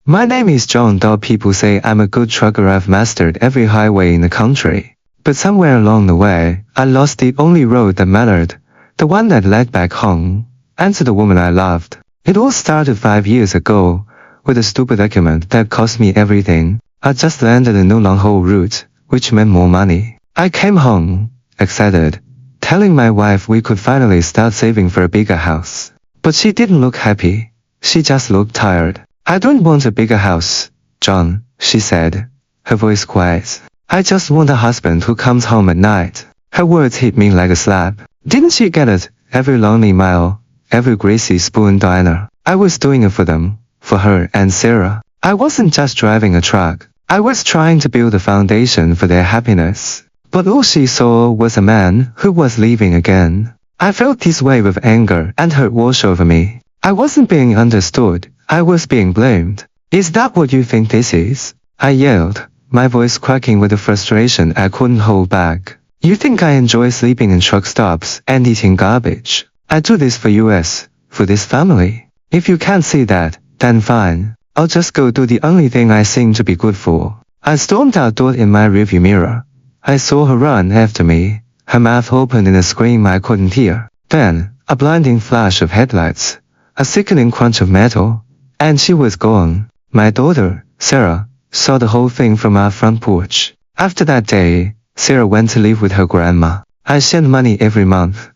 My name is John. People say I'm a good trucker. I've mastered every highway in the country. But somewhere along the way, I lost the only road that mattered, the one that led back home, and to the woman I loved. It all started 5 years ago, with a stupid document that cost me everything. I just landed a no long-haul route, which meant more money. I came home, excited, telling my wife we could finally start saving for a bigger house. But she didn't look happy. She just looked tired. I don't want a bigger house, John, she said, her voice quiet. I just want a husband who comes home at night. Her words hit me like a slap. Didn't she get it? Every lonely mile, every greasy spoon diner. I was doing it for them, for her and Sarah. I wasn't just driving a truck. I was trying to build a foundation for their happiness. But all she saw was a man who was leaving again. I felt this wave of anger and hurt wash over me. I wasn't being understood. I was being blamed. Is that what you think this is? I yelled, my voice cracking with the frustration I couldn't hold back. You think I enjoy sleeping in truck stops and eating garbage? I do this for US, for this family. If you can't see that, then fine. I'll just go do the only thing I seem to be good for. I stormed outdoors. In my rearview mirror, I saw her run after me, her mouth open in a scream I couldn't hear. Then, a blinding flash of headlights, a sickening crunch of metal, and she was gone. My daughter, Sarah, saw the whole thing from our front porch. After that day, Sarah went to live with her grandma. I send money every month,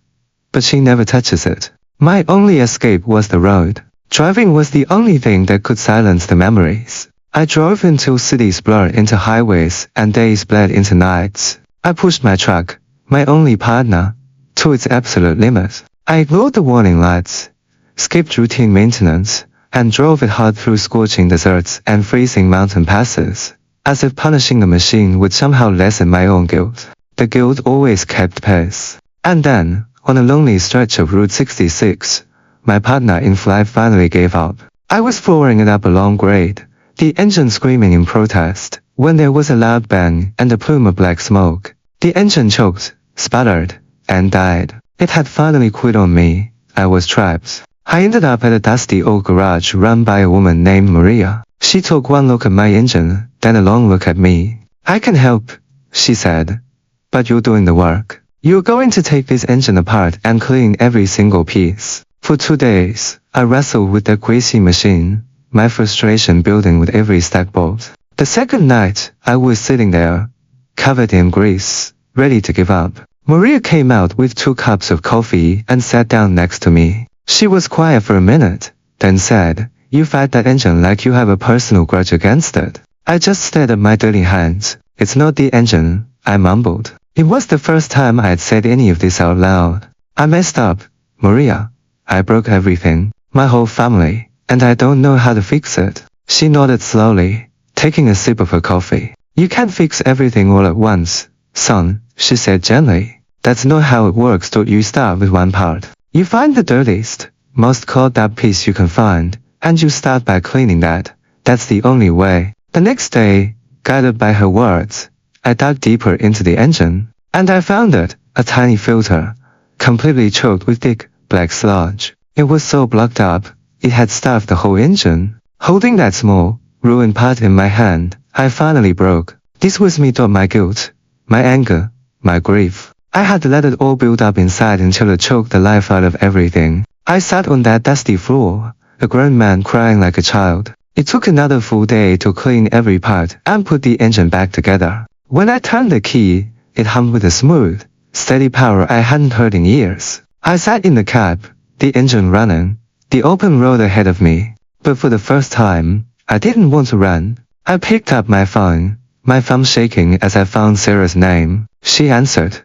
but she never touches it. My only escape was the road. Driving was the only thing that could silence the memories. I drove until cities blurred into highways and days bled into nights. I pushed my truck, my only partner, to its absolute limit. I ignored the warning lights, skipped routine maintenance, and drove it hard through scorching deserts and freezing mountain passes, as if punishing the machine would somehow lessen my own guilt. The guilt always kept pace. And then, on a lonely stretch of Route 66, my partner in flight finally gave up. I was flooring it up a long grade, the engine screaming in protest, when there was a loud bang and a plume of black smoke. The engine choked, sputtered, and died. It had finally quit on me. I was trapped. I ended up at a dusty old garage run by a woman named Maria. She took one look at my engine, then a long look at me. I can help, she said. But you're doing the work. You're going to take this engine apart and clean every single piece. For 2 days, I wrestled with that crazy machine, my frustration building with every stack bolt. The second night, I was sitting there, covered in grease, ready to give up. Maria came out with 2 cups of coffee and sat down next to me. She was quiet for a minute, then said, "You fight that engine like you have a personal grudge against it." I just stared at my dirty hands. "It's not the engine," I mumbled. It was the first time I had said any of this out loud. "I messed up, Maria. I broke everything, my whole family, and I don't know how to fix it." She nodded slowly, taking a sip of her coffee. "You can't fix everything all at once, son," she said gently. "That's not how it works. Don't you start with one part. You find the dirtiest, most clogged up piece you can find, and you start by cleaning that. That's the only way." The next day, guided by her words, I dug deeper into the engine, and I found it, a tiny filter, completely choked with thick, black sludge. It was so blocked up, it had stuffed the whole engine. Holding that small, ruined part in my hand, I finally broke. This was me. My guilt, my anger, my grief. I had let it all build up inside until it choked the life out of everything. I sat on that dusty floor, a grown man crying like a child. It took another full day to clean every part and put the engine back together. When I turned the key, it hummed with a smooth, steady power I hadn't heard in years. I sat in the cab, the engine running, the open road ahead of me. But for the first time, I didn't want to run. I picked up my phone, my thumb shaking as I found Sarah's name. She answered,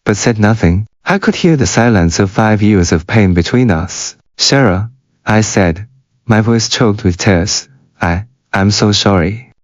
but said nothing. I could hear the silence of 5 years of pain between us. "Sarah," I said, my voice choked with tears. I'm so sorry.